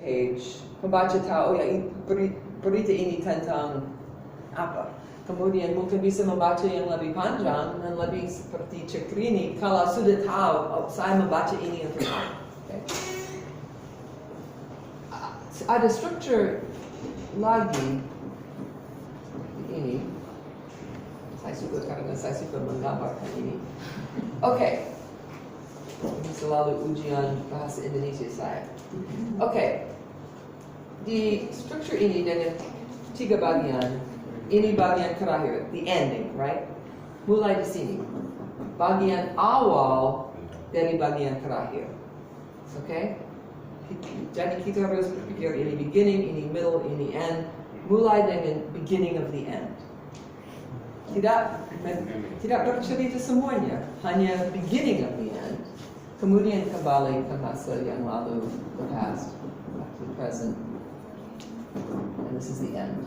page, pembaca tahu, oh ya berita ini tentang apa. Kemudian mungkin bisa membaca yang lebih panjang dan lebih seperti cekrini kalau sudah tahu, oh, saya membaca ini untuk apa. Okay. Ada struktur lagi ini. Saya suka karena saya suka menggambarkan ini. Oke. Ini selalu ujian bahasa Indonesia saya. Oke. Di struktur ini dengan 3 bagian. Ini bagian terakhir, the ending, right? Mulai di sini. Bagian awal dari bagian terakhir. Oke? Jadi kita harus berpikir ini beginning, ini middle, ini end. Mulai dengan beginning of the end. Tidak bercerita semuanya, hanya beginning of the end. Kemudian kembali ke masa yang lalu, the past, the present. And this is the end.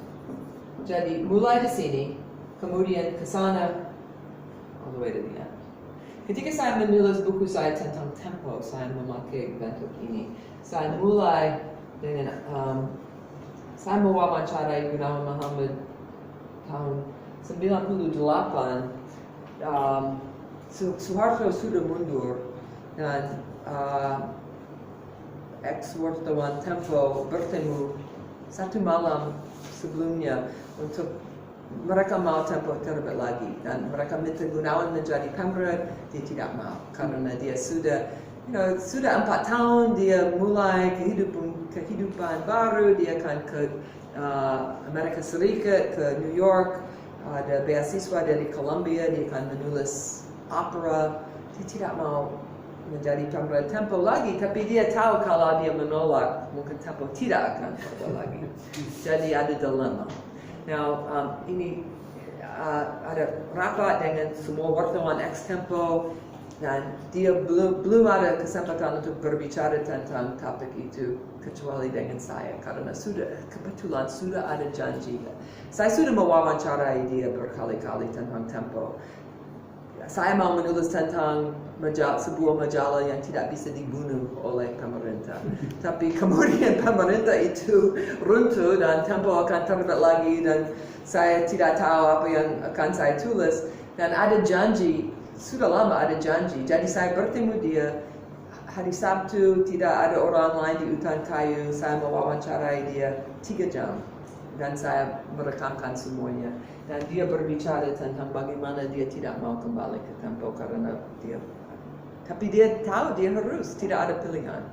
Jadi mulai di sini, kemudian ke sana, all the way to the end. Ketika saya menulis buku saya tentang tempo, saya memakai bentuk ini. Saya mulai dengan, saya mewawancarai Gunawan Muhammad tahun 98. Soeharto sudah mundur dan ex-wartawan Tempo bertemu satu malam sebelumnya untuk mereka mau Tempo terbit lagi dan mereka minta Gunawan menjadi pemberat. Dia tidak mau karena dia sudah 4 tahun dia mulai kehidupan baru. Dia akan ke Amerika Serikat, ke New York, ada beasiswa dari Columbia. Dia akan menulis opera. Dia tidak mau menjadi pemberat Tempo lagi, tapi dia tahu kalau dia menolak mungkin Tempo tidak akan ada lagi. Jadi ada dilema. Now ini ada rapat dengan semua wartawan ex-Tempo dan dia belum ada kesempatan untuk berbicara tentang topik itu kecuali dengan saya karena kebetulan sudah ada janji. Saya sudah mewawancarai dia berkali-kali tentang Tempo. Saya mau menulis tentang sebuah majalah yang tidak bisa dibunuh oleh pemerintah. Tapi kemudian pemerintah itu runtuh dan Tempo akan terbit lagi dan saya tidak tahu apa yang akan saya tulis. Dan ada janji, sudah lama ada janji. Jadi saya bertemu dia hari Sabtu, tidak ada orang lain di hutan kayu. Saya mewawancarai dia 3 jam. Dan saya merekamkan semuanya. Dan dia berbicara tentang bagaimana dia tidak mau kembali ke Tempo karena tapi dia tahu dia harus, tidak ada pilihan.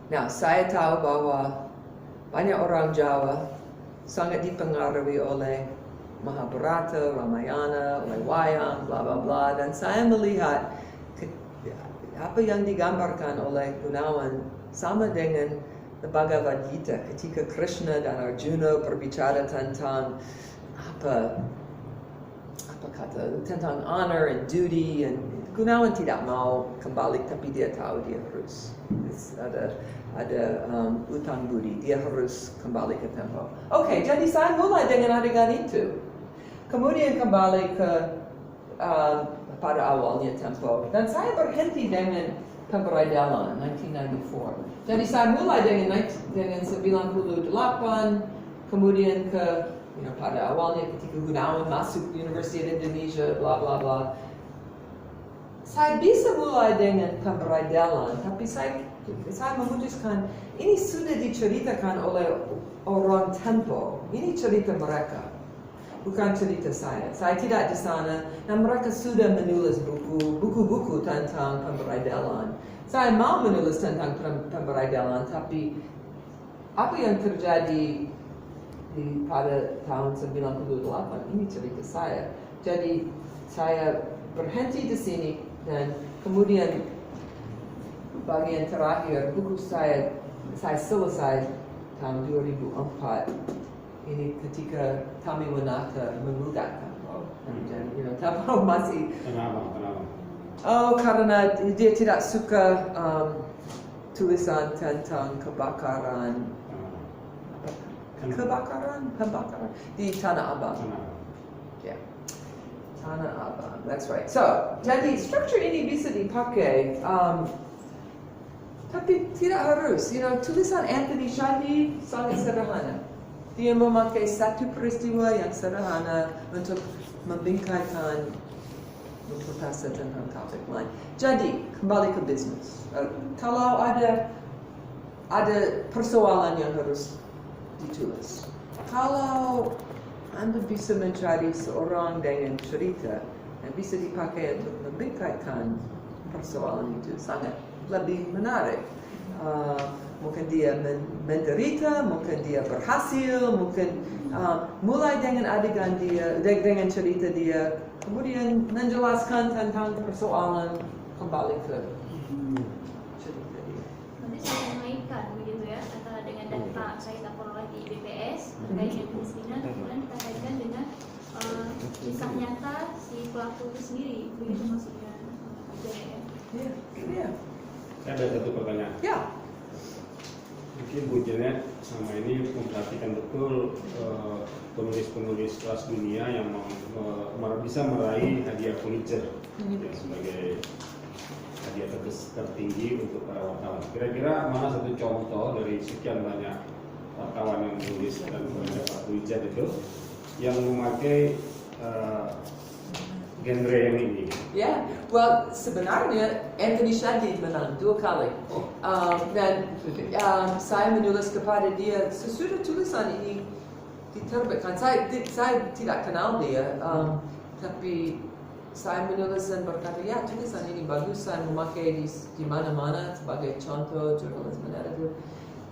Nah, saya tahu bahwa banyak orang Jawa sangat dipengaruhi oleh Mahabharata, Ramayana, oleh wayang, bla bla bla. Dan saya melihat apa yang digambarkan oleh Gunawan sama dengan the Bhagavad Gita, ketika Krishna dan Arjuna berbicara tentang tentang honor and duty, and Gunawan tidak mau kembali, tapi dia tahu dia harus. Ada utang budi, dia harus kembali ke Tempo. Oke, jadi saya mulai dengan adegan itu. Kemudian kembali ke pada awalnya Tempo, dan saya berhenti dengan pemberedalan 1994. Jadi saya mulai dengan 98, kemudian ke pada awalnya ketika Gunawan masuk Universitas Indonesia, bla bla bla. Saya bisa mulai dengan pemberedalan, tapi saya memutuskan ini sudah diceritakan oleh orang Tempo. Ini cerita mereka, bukan cerita saya. Saya tidak di sana, dan mereka sudah menulis buku-buku tentang pemberedalan. Saya mau menulis tentang pemberedalan, tapi apa yang terjadi pada tahun 98 ini cerita saya. Jadi saya berhenti di sini dan kemudian bagian terakhir buku saya selesai tahun 2004. Ini ketika Tami Winata menggugat Tempo. Dan Tempo masih. Kenapa? Oh, karena dia tidak suka tulisan tentang kebakaran di Tanah Abang. Yeah. Tanah Abang, that's right. So, jadi struktur ini bisa dipakai Tapi tidak harus. Tulisan Anthony Shadi sangat sederhana. Dia memakai satu peristiwa yang sederhana untuk membingkaikan berpasa tentang topik lain. Jadi kembali ke bisnis. Kalau ada persoalan yang harus ditulis. Kalau Anda bisa mencari seorang dengan cerita yang bisa dipakai untuk membingkaikan persoalan itu, sangat lebih menarik. Mungkin dia menderita, mungkin dia berhasil, mungkin mulai dengan adegan dia, dengan cerita dia, kemudian menjelaskan tentang persoalan kembali ke cerita dia. Nanti saya mengaitkan begitu ya, antara dengan data saya peroleh di BPS terkait dengan kemiskinan, kemudian kita kaitkan dengan kisah nyata si pelaku itu sendiri, begitu maksudnya. Iya. Saya ada satu pertanyaan. Ya. Mungkin Bu Janet sama ini memperhatikan betul penulis-penulis kelas dunia yang bisa meraih hadiah Pulitzer sebagai hadiah tertinggi untuk para wartawan. Kira-kira mana satu contoh dari sekian banyak wartawan yang menulis dan mendapat Pulitzer itu yang memakai genre yang ini? Ya, well sebenarnya Anthony Shadi menang 2 kali. Dan saya menulis kepada dia sesudah tulisan ini diterbitkan. Saya tidak kenal dia, tapi saya menulis dan berkata, ya tulisan ini bagus, saya memakai di mana-mana sebagai contoh jurnalisme naratif.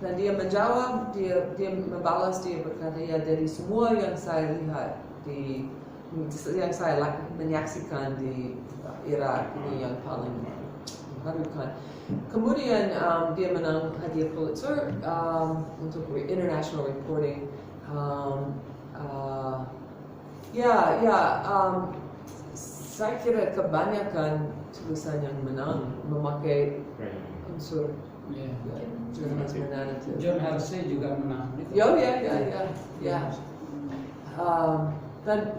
Dan dia menjawab, dia membalas, dia berkata, ya dari semua yang saya lihat yang saya menyaksikan di Irak ini yang paling mengharukan. Kemudian dia menang hadiah Pulitzer untuk international reporting. Saya kira kebanyakan tulisan yang menang memakai unsur jurnalisme naratif. Jurnalisme juga menang. Ya. Dan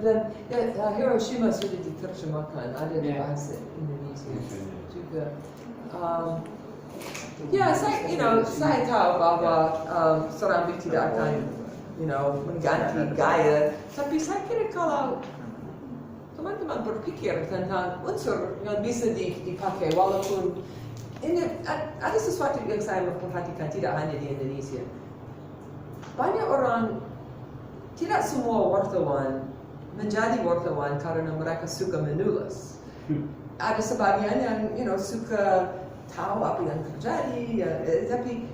Hiroshima sudah diterjemahkan, ada di bahasa Indonesia juga. Saya tahu bahwa Serambi tidak akan, mengganti gaya. Tapi saya kira kalau teman-teman berpikir tentang unsur yang bisa dipakai, walaupun ini ada sesuatu yang saya memperhatikan tidak hanya di Indonesia. Banyak orang, tidak semua wartawan menjadi wartawan karena mereka suka menulis. Ada sebagian yang suka tahu apa yang terjadi, tapi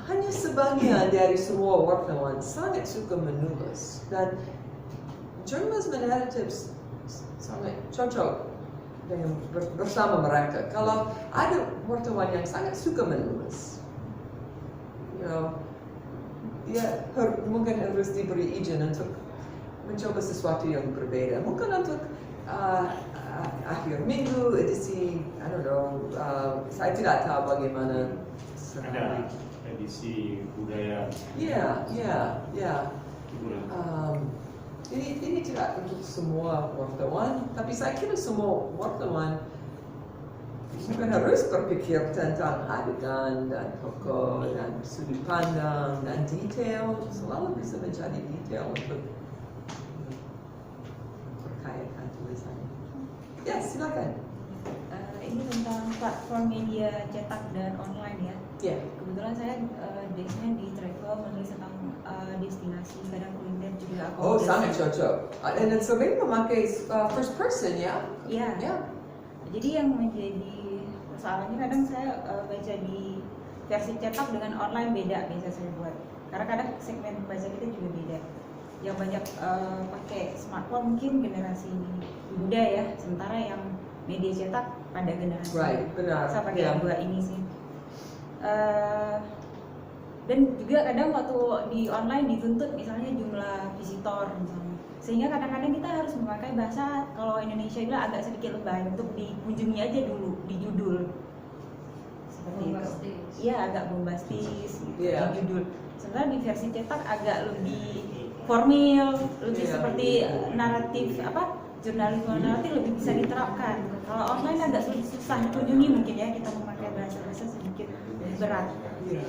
hanya sebagian dari semua wartawan sangat suka menulis. Dan jurnalisme naratif sangat cocok dengan bersama mereka. Kalau ada wartawan yang sangat suka menulis, dia mungkin harus diberi izin untuk mencoba sesuatu yang berbeda. Mungkin untuk akhir minggu, edisi, saya tidak tahu bagaimana. Ada edisi budaya. Ya. Ini tidak untuk semua wartawan, tapi saya kira semua wartawan mungkin harus berpikir tentang adegan dan tokoh dan sudut pandang dan detail. Selalu bisa menjadi detail untuk berkaitkan tulisannya. Ya, silakan. Ini tentang platform media cetak dan online ya. Ya. Kebetulan saya biasanya di travel menulis tentang destinasi, kadang kuliner juga. Oh, sangat cocok. Dan sering memakai first person ya? Iya. Ya. Jadi yang menjadi persoalannya kadang saya baca di versi cetak dengan online beda biasa saya buat. Karena kadang segmen baca kita juga beda. Yang banyak pakai smartphone mungkin generasi muda ya, sementara yang media cetak pada generasi. Right, benar. Saya pakai dua ini sih. Dan juga kadang waktu di online dituntut misalnya jumlah visitor misalnya, sehingga kadang-kadang kita harus memakai bahasa, kalau Indonesia itu agak sedikit lebay untuk dikunjungi aja dulu di judul seperti itu. Iya, agak bombastis gitu, di judul. Sementara di versi cetak agak lebih formal, lebih seperti naratif jurnalisme naratif lebih bisa diterapkan. Kalau online agak susah dikunjungi mungkin ya, kita memakai bahasa-bahasa sedikit berat.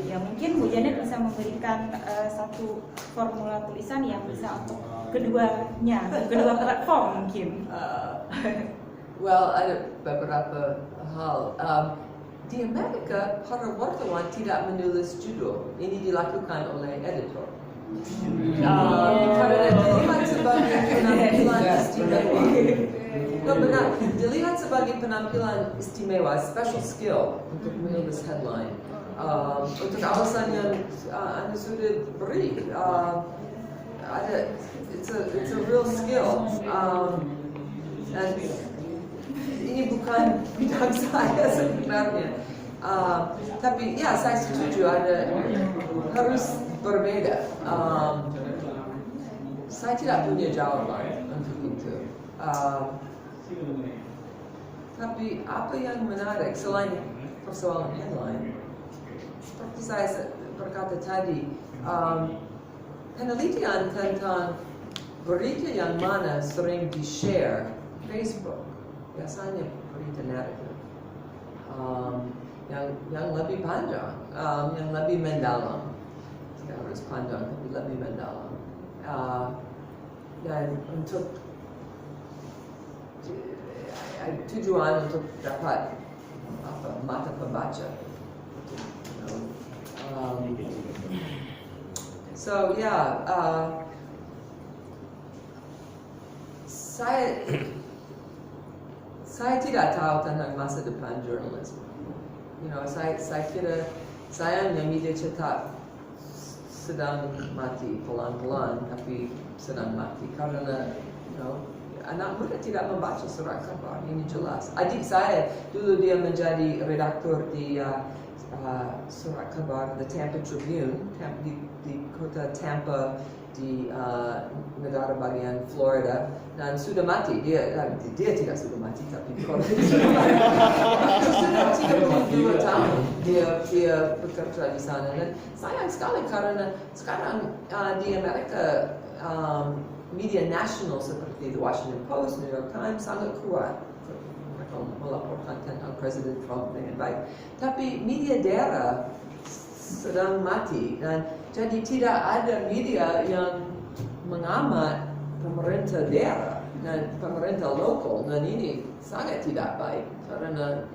Ya mungkin Bu Janet bisa memberikan satu formula tulisan yang bisa untuk kedua platform mungkin. Well, ada beberapa hal. Di Amerika, para wartawan tidak menulis judul. Ini dilakukan oleh editor. Karena dilihat sebagai penampilan istimewa. Benar, dilihat sebagai penampilan istimewa, special skill untuk menulis headline. Untuk alasan yang Anda sudah beri, it's a real skill. Dan ini bukan bidang saya sebenarnya, tapi ya saya setuju harus berbeda. Saya tidak punya jawaban untuk itu. Tapi apa yang menarik selain persoalan headline, seperti saya berkata tadi, penelitian tentang berita yang mana sering di-share Facebook, biasanya berita naratif yang lebih panjang, yang lebih mendalam. Tidak harus panjang, tapi lebih mendalam. Dan untuk tujuan untuk dapat mata pembaca. So yeah, saya tidak tahu tentang masa depan jurnalisme. Saya kira sayangnya media cetak sedang mati pelan-pelan, tapi sedang mati karena anak muda tidak membaca surat kabar. Ini jelas. Adik saya dulu dia menjadi redaktur di surat kabar The Tampa Tribune di kota Tampa di negara bagian Florida, dan sudah mati. Dia tidak sudah mati, tapi sudah 32 tahun dia bekerja di sana. Dan sayang sekali karena sekarang di Amerika media nasional seperti The Washington Post, New York Times sangat kuat. Mereka melaporkan tentang Presiden Trump dengan baik. Tapi media daerah sedang mati, dan jadi tidak ada media yang mengamat pemerintah daerah dan pemerintah lokal, dan ini sangat tidak baik karena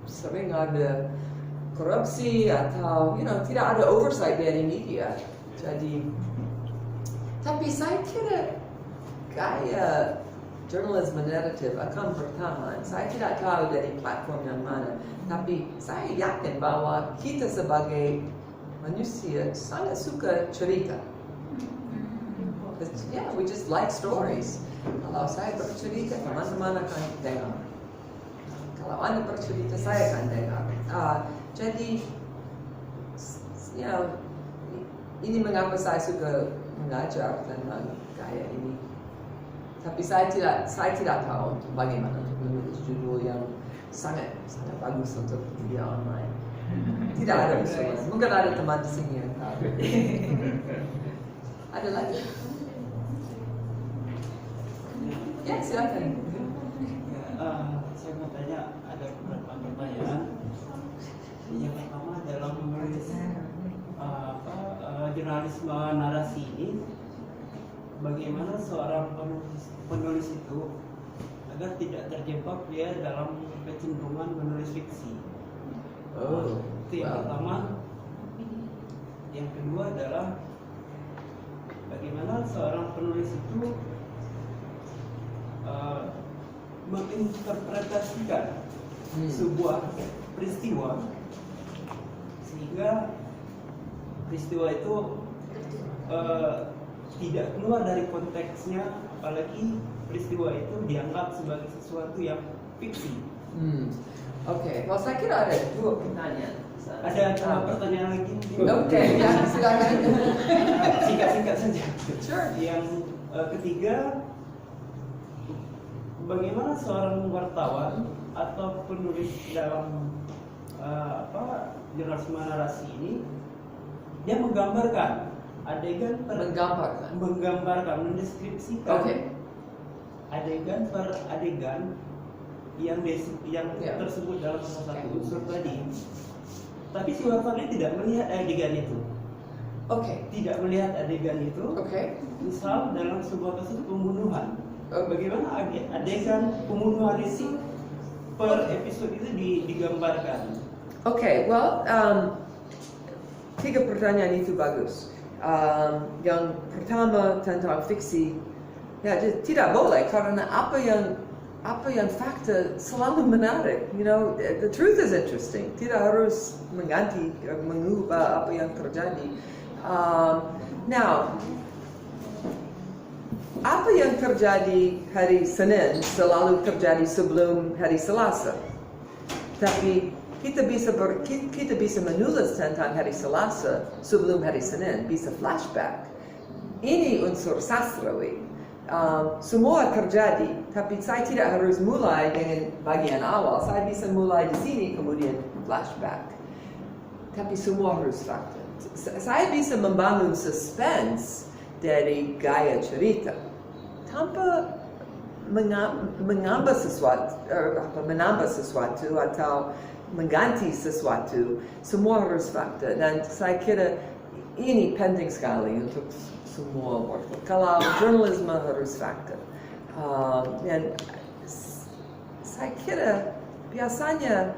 sering ada korupsi atau tidak ada oversight dari media. Jadi tapi saya kira gaya jurnalisme naratif akan bertahan. Saya tidak tahu dari platform yang mana, tapi saya yakin bahwa kita sebagai manusia sangat suka cerita. Yeah, we just like stories. Kalau saya bercerita, teman-teman akan dengar. Kalau Anda bercerita, saya akan dengar. Jadi, ini mengapa saya suka mengajar tentang gaya ini. Tapi saya tidak tahu bagaimana untuk menulis judul yang sangat bagus untuk media online. Tidak ada usulan. Mungkin ada teman di sini yang tahu. Ada lagi? Ya, silakan. Saya mau tanya, ada beberapa pertanyaan. Yang pertama dalam menulis jurnalisme narasi ini, bagaimana seorang penulis itu agar tidak terjebak dia dalam kecenderungan menulis fiksi. Itu yang pertama. Yang kedua adalah bagaimana seorang penulis itu menginterpretasikan sebuah peristiwa sehingga peristiwa itu tidak keluar dari konteksnya, apalagi peristiwa itu dianggap sebagai sesuatu yang fiksi. Oke, well saya kira ada dua pertanyaan. Ada dua pertanyaan lagi. Oke, ya silakan. Singkat-singkat saja. Sure. Yang ketiga, bagaimana seorang wartawan atau penulis dalam jurnalisme narasi ini dia menggambarkan adegan mendeskripsikan adegan per adegan yang tersebut dalam salah satu unsur tadi. tapi si wartawan tidak melihat adegan itu. Oke. Tidak melihat adegan itu. Oke. Misal dalam sebuah kasus pembunuhan, bagaimana adegan pembunuhan itu per episode itu digambarkan. Oke, well, 3 pertanyaan itu bagus. Yang pertama tentang fiksi, ya tidak boleh karena apa yang fakta selalu menarik. You know, the truth is interesting. Tidak harus mengubah apa yang terjadi. Now, apa yang terjadi hari Senin selalu terjadi sebelum hari Selasa. Tapi kita bisa menulis tentang hari Selasa sebelum hari Senin, bisa flashback. Ini unsur sastrawi. Semua terjadi, tapi saya tidak harus mulai dengan bagian awal. Saya bisa mulai di sini, kemudian flashback. Tapi semua harus fakta. Saya bisa membangun suspense dari gaya cerita tanpa menambah sesuatu atau mengganti sesuatu. Semua harus fakta, dan saya kira ini penting sekali untuk semua orang. Kalau jurnalisme harus fakta, dan saya kira biasanya